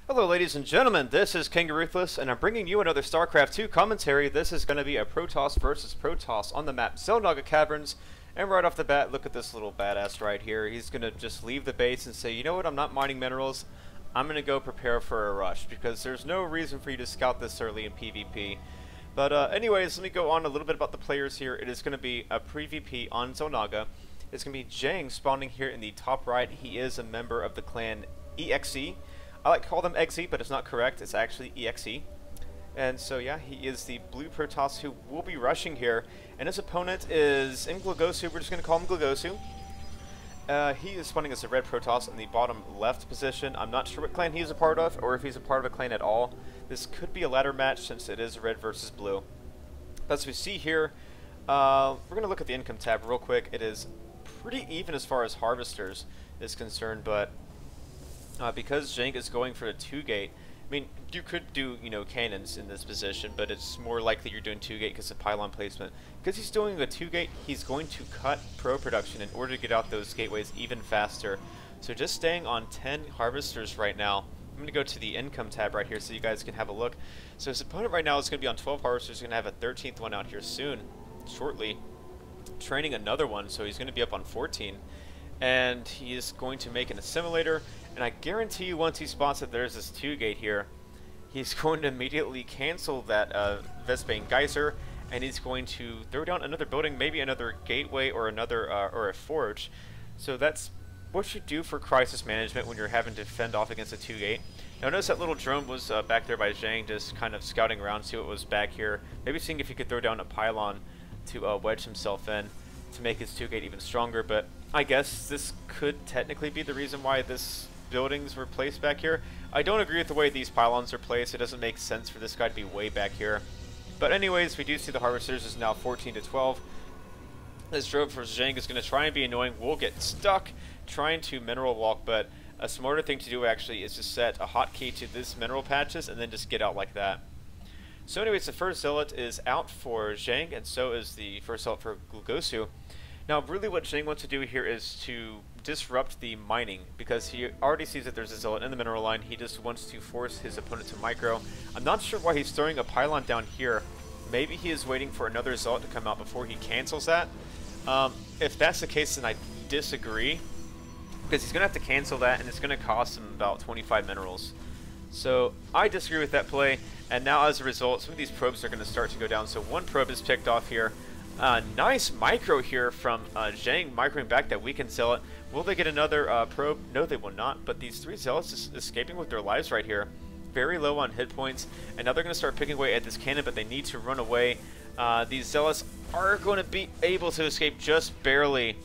Hello ladies and gentlemen, this is King Ruthless, and I'm bringing you another StarCraft 2 commentary. This is going to be a Protoss versus Protoss on the map Xel'Naga Caverns, and right off the bat, look at this little badass right here. He's going to just leave the base and say, you know what, I'm not mining minerals, I'm going to go prepare for a rush, because there's no reason for you to scout this early in PvP. But anyways, let me go on a little bit about the players here. It is going to be a pre-VP on Xel'Naga. It's going to be Jjang spawning here in the top right. He is a member of the clan EXE. I like to call them EXE, but it's not correct. It's actually EXE. And so, yeah, he is the blue Protoss who will be rushing here. And his opponent is nGlegosu. We're just going to call him nGlegosu. He is spawning as a red Protoss in the bottom left position. I'm not sure what clan he's a part of, or if he's a part of a clan at all. This could be a ladder match since it is red versus blue. As we see here, we're going to look at the income tab real quick. It is pretty even as far as harvesters is concerned, but because Jjang is going for a 2-gate, I mean, you could do, cannons in this position, but it's more likely you're doing 2-gate because of pylon placement. Because he's doing a 2-gate, he's going to cut pro production in order to get out those gateways even faster. So just staying on 10 harvesters right now. I'm going to go to the income tab right here so you guys can have a look. So his opponent right now is going to be on 12 harvesters. He's going to have a 13th one out here soon, shortly. Training another one, so he's going to be up on 14. And he is going to make an assimilator, and I guarantee you once he spots that there's this 2-gate here, he's going to immediately cancel that Vespane Geyser, and he's going to throw down another building, maybe another gateway or another or a forge. So that's what you do for crisis management when you're having to fend off against a 2-gate. Now notice that little drone was back there by Jjang, just kind of scouting around, see what was back here, maybe seeing if he could throw down a pylon to wedge himself in to make his 2-gate even stronger. But I guess this could technically be the reason why this buildings were placed back here. I don't agree with the way these pylons are placed. It doesn't make sense for this guy to be way back here. But anyways, we do see the harvesters is now 14 to 12. This drone for Jjang is going to try and be annoying. We'll get stuck trying to mineral walk, but a smarter thing to do actually is to set a hotkey to this mineral patches and then just get out like that. So anyways, the first zealot is out for Jjang, and so is the first zealot for nGlegosu. Now, really what Jjang wants to do here is to disrupt the mining, because he already sees that there's a zealot in the mineral line. He just wants to force his opponent to micro. I'm not sure why he's throwing a pylon down here. Maybe he is waiting for another zealot to come out before he cancels that. If that's the case, then I disagree, because he's going to have to cancel that, and it's going to cost him about 25 minerals. So I disagree with that play, and now as a result, some of these probes are going to start to go down. So one probe is picked off here. Nice micro here from Jjang, microing back that weakened zealot. Will they get another probe? No, they will not, but these three zealots is escaping with their lives right here. Very low on hit points, and now they're going to start picking away at this cannon, but they need to run away. These zealots are going to be able to escape just barely.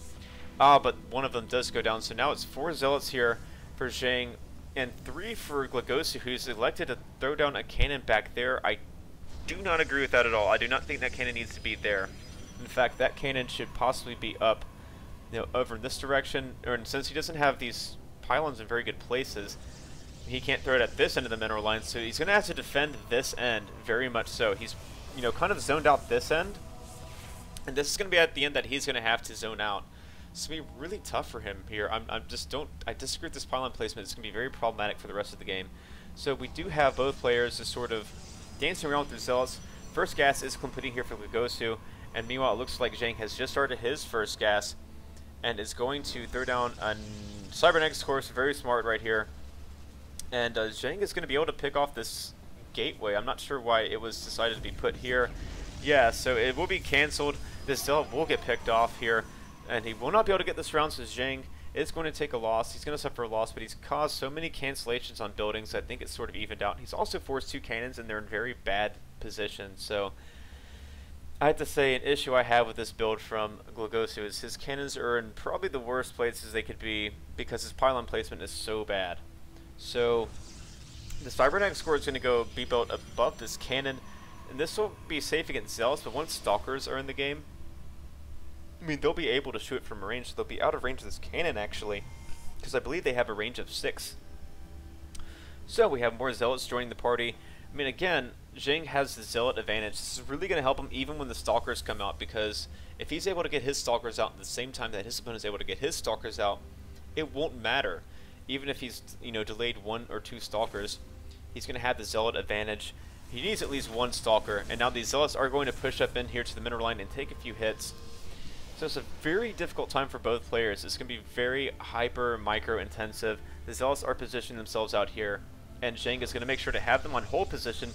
But one of them does go down, so now it's 4 zealots here for Jjang, and 3 for nGlegosu, who's elected to throw down a cannon back there. I do not agree with that at all. I do not think that cannon needs to be there. In fact, that cannon should possibly be up, over in this direction. And since he doesn't have these pylons in very good places, he can't throw it at this end of the mineral line. So he's going to have to defend this end very much so. He's, kind of zoned out this end, and this is going to be at the end that he's going to have to zone out. It's going to be really tough for him here. I disagree with this pylon placement. It's going to be very problematic for the rest of the game. So we do have both players just sort of dancing around with their zealots. First gas is completing here for nGlegosu, and meanwhile it looks like Jjang has just started his first gas and is going to throw down a cybernetics course. Very smart right here. And Jjang is going to be able to pick off this gateway. I'm not sure why it was decided to be put here. Yeah, so it will be cancelled. This zealot will get picked off here, and he will not be able to get this round, so Jjang is going to take a loss. He's going to suffer a loss, but he's caused so many cancellations on buildings, I think it's sort of evened out. He's also forced 2 cannons, and they're in very bad positions. So I have to say, an issue I have with this build from nGlegosu is his cannons are in probably the worst places they could be, because his pylon placement is so bad. So the cybernetics core is going to be built above this cannon, and this will be safe against zealots, but once stalkers are in the game, I mean, they'll be able to shoot it from range, so they'll be out of range of this cannon, actually, because I believe they have a range of 6. So we have more zealots joining the party. I mean, again, Jjang has the zealot advantage. This is really going to help him even when the stalkers come out, because if he's able to get his stalkers out at the same time that his opponent is able to get his stalkers out, it won't matter. Even if he's, delayed 1 or 2 stalkers, he's going to have the Zealot advantage. He needs at least one Stalker, and now these Zealots are going to push up in here to the mineral line and take a few hits. So it's a very difficult time for both players. It's going to be very hyper micro intensive. The Zealots are positioning themselves out here, and Jjang is going to make sure to have them on hold position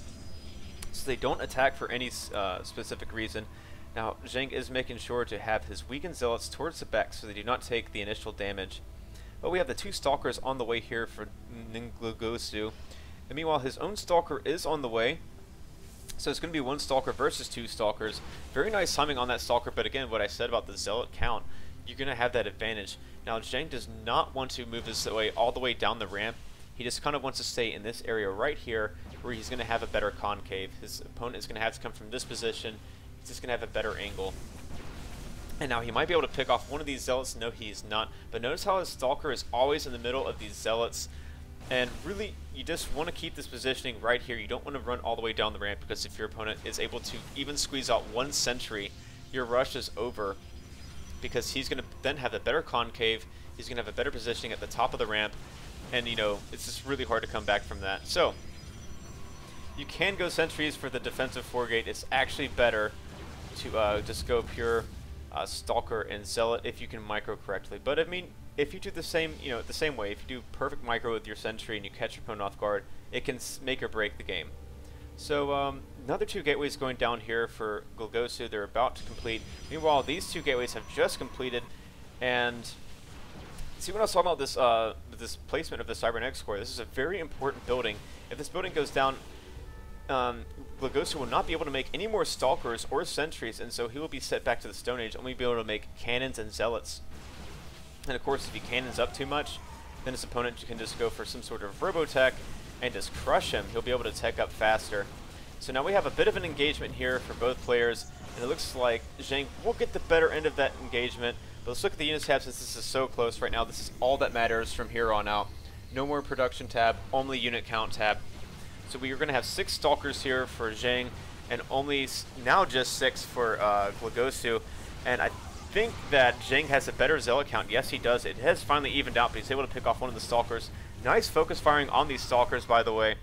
so they don't attack for any specific reason. Now Jjang is making sure to have his weakened Zealots towards the back so they do not take the initial damage. But we have the 2 Stalkers on the way here for nGlegosu. And meanwhile, his own Stalker is on the way. So it's going to be 1 Stalker versus 2 Stalkers. Very nice timing on that Stalker, but again, what I said about the Zealot count, you're going to have that advantage. Now, Jjang does not want to move this way all the way down the ramp. He just kind of wants to stay in this area right here where he's going to have a better concave. His opponent is going to have to come from this position. He's just going to have a better angle. And now he might be able to pick off one of these Zealots. No, he's not. But notice how his Stalker is always in the middle of these Zealots. And really, you just want to keep this positioning right here. You don't want to run all the way down the ramp, because if your opponent is able to even squeeze out 1 sentry, your rush is over. Because he's going to then have a better concave. He's going to have a better positioning at the top of the ramp. And, you know, it's just really hard to come back from that. So, you can go sentries for the defensive 4-gate. It's actually better to just go pure Stalker and Zealot if you can micro correctly. But I mean, if you do the same, you know, the same way, if you do perfect micro with your sentry and you catch your opponent off guard, it can make or break the game. So another 2 gateways going down here for nGlegosu. They're about to complete. Meanwhile, these 2 gateways have just completed. And see what I was talking about, this placement of the cybernetics core. This is a very important building. If this building goes down, nGlegosu will not be able to make any more Stalkers or Sentries, and so he will be set back to the Stone Age, only be able to make Cannons and Zealots. And of course, if he cannons up too much, then his opponent can just go for some sort of Robotech and just crush him. He'll be able to tech up faster. So now we have a bit of an engagement here for both players, and it looks like Jjang will get the better end of that engagement. But let's look at the units tab since this is so close right now. This is all that matters from here on out. No more production tab, only unit count tab. So we are going to have 6 Stalkers here for Jjang, and only now just 6 for nGlegosu. And I think that Jjang has a better Zealot count. Yes, he does. It has finally evened out, but he's able to pick off one of the Stalkers. Nice focus firing on these Stalkers, by the way.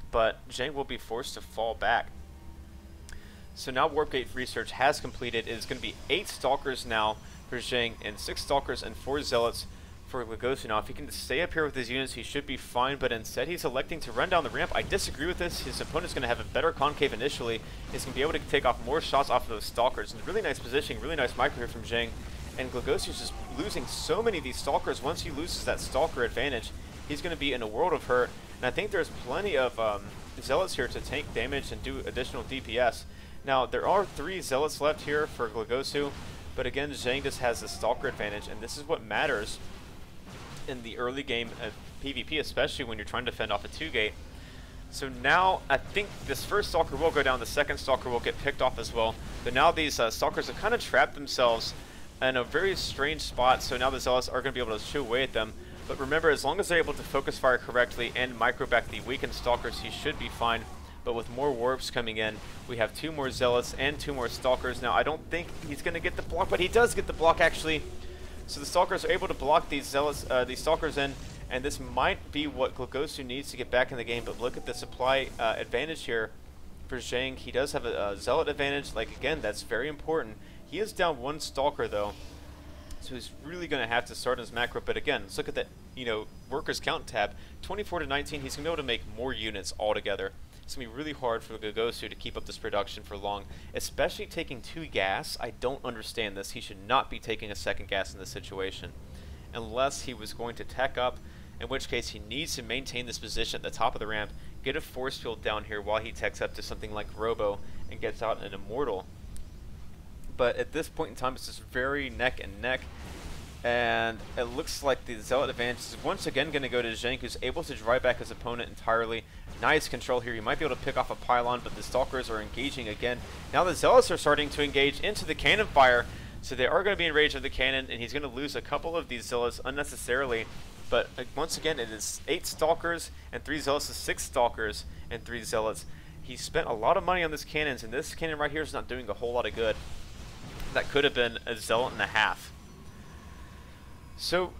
But Jjang will be forced to fall back. So now Warp Gate research has completed. It is going to be 8 Stalkers now for Jjang, and 6 Stalkers and 4 Zealots for nGlegosu. Now, if he can just stay up here with his units, he should be fine, but instead he's electing to run down the ramp. I disagree with this. His opponent's going to have a better concave initially. He's going to be able to take off more shots off of those Stalkers. And really nice positioning, really nice micro here from Jjang. And nGlegosu's just losing so many of these Stalkers. Once he loses that Stalker advantage, he's going to be in a world of hurt. And I think there's plenty of Zealots here to tank damage and do additional DPS. Now, there are 3 Zealots left here for nGlegosu, but again, Jjang just has the Stalker advantage, and this is what matters in the early game of PvP, especially when you're trying to fend off a 2-gate. So now, I think this first Stalker will go down, the second Stalker will get picked off as well, but now these Stalkers have kind of trapped themselves in a very strange spot, so now the Zealots are going to be able to chew away at them. But remember, as long as they're able to focus fire correctly and micro back the weakened Stalkers, he should be fine. But with more warps coming in, we have 2 more Zealots and 2 more Stalkers. Now, I don't think he's going to get the block, but he does get the block, actually. So the Stalkers are able to block these Zealots, these Stalkers in, and this might be what nGlegosu needs to get back in the game. But look at the supply advantage here for Jjang. He does have a Zealot advantage. Like, again, that's very important. He is down 1 Stalker, though, so he's really going to have to start his macro. But again, let's look at that, you know, workers count tab. 24 to 19, he's going to be able to make more units altogether. It's going to be really hard for nGlegosu to keep up this production for long, especially taking 2 gas. I don't understand this. He should not be taking a 2nd gas in this situation, unless he was going to tech up, in which case he needs to maintain this position at the top of the ramp, get a force field down here while he techs up to something like Robo and gets out an Immortal. But at this point in time, it's just very neck and neck. And it looks like the Zealot advantage is once again going to go to Jjang, who's able to drive back his opponent entirely. Nice control here. He might be able to pick off a pylon, but the Stalkers are engaging again. Now the Zealots are starting to engage into the cannon fire, so they are going to be enraged with the cannon, and he's going to lose a couple of these Zealots unnecessarily. But once again, it is 8 Stalkers and 3 Zealots, so 6 Stalkers and 3 Zealots. He spent a lot of money on this cannons, and this cannon right here is not doing a whole lot of good. That could have been a Zealot and a half. So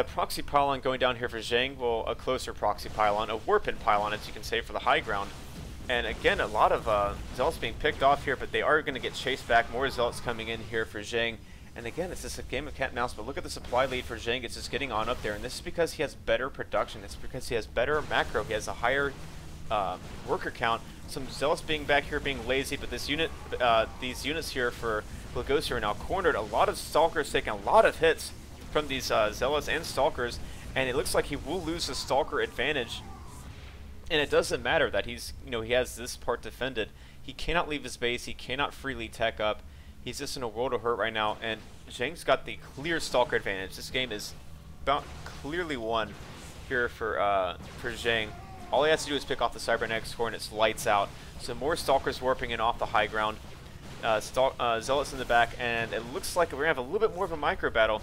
proxy pylon going down here for Jjang. Well, a closer proxy pylon, a warpin pylon, as you can say, for the high ground. And again, a lot of Zealots being picked off here, but they are going to get chased back. More Zealots coming in here for Jjang. And again, it's just a game of cat and mouse, but look at the supply lead for Jjang. It's just getting on up there, and this is because he has better production. It's because he has better macro. He has a higher worker count. Some Zealots being back here being lazy, but this unit, these units here for nGlegosu are now cornered. A lot of Stalkers taking a lot of hits from these Zealots and Stalkers, and it looks like he will lose the Stalker advantage. And it doesn't matter that he's, he has this part defended. He cannot leave his base. He cannot freely tech up. He's just in a world of hurt right now, and Zhang's got the clear Stalker advantage. This game is about clearly won here for Jjang. All he has to do is pick off the Cybernetics core, and it's lights out. So more Stalkers warping in off the high ground. Zealots in the back, and it looks like we're going to have a little bit more of a micro battle.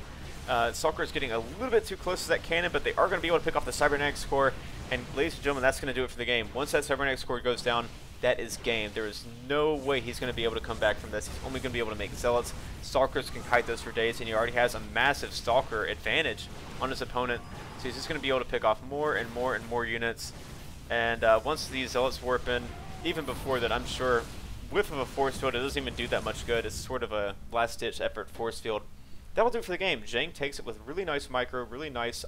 Stalker's getting a little bit too close to that cannon, but they are going to be able to pick off the Cybernetics core. And ladies and gentlemen, that's going to do it for the game. Once that Cybernetics core goes down, that is game. There is no way he's going to be able to come back from this. He's only going to be able to make Zealots. Stalkers can kite those for days, and he already has a massive Stalker advantage on his opponent. So he's just going to be able to pick off more and more and more units. And once these Zealots warp in, even before that, I'm sure, whiff of a force field, it doesn't even do that much good. It's sort of a last-ditch effort force field. That'll do it for the game. Jjang takes it with really nice micro, really nice,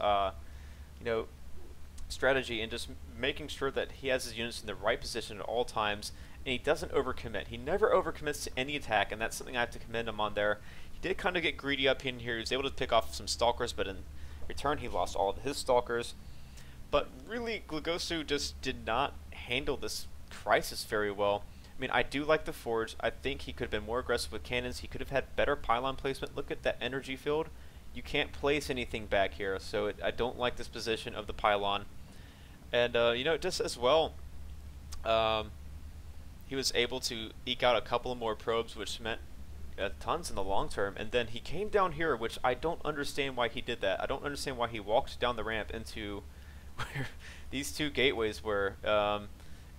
strategy, and just making sure that he has his units in the right position at all times, and he doesn't overcommit. He never overcommits to any attack, and that's something I have to commend him on there. He did kind of get greedy up in here. He was able to pick off some Stalkers, but in return he lost all of his Stalkers. But really, nGlegosu just did not handle this crisis very well. I mean, I do like the Forge. I think he could have been more aggressive with cannons. He could have had better pylon placement. Look at that energy field. You can't place anything back here, so I don't like this position of the pylon. And, just as well, he was able to eke out a couple more probes, which meant tons in the long term. And then he came down here, which I don't understand why he did that. I don't understand why he walked down the ramp into where these two gateways were.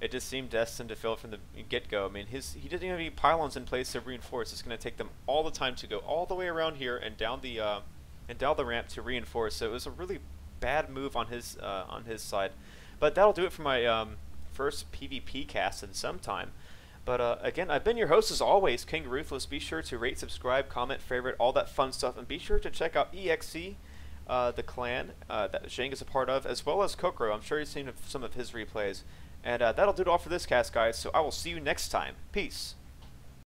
It just seemed destined to fail from the get-go. I mean, he didn't have any pylons in place to reinforce. It's going to take them all the time to go all the way around here and down the ramp to reinforce. So it was a really bad move on his side. But that'll do it for my first PvP cast in some time. But again, I've been your host as always, King Ruthless. Be sure to rate, subscribe, comment, favorite, all that fun stuff, and be sure to check out EXE, the clan that Jjang is a part of, as well as Kokoro. I'm sure you've seen some of his replays. And that'll do it all for this cast, guys. So I will see you next time. Peace.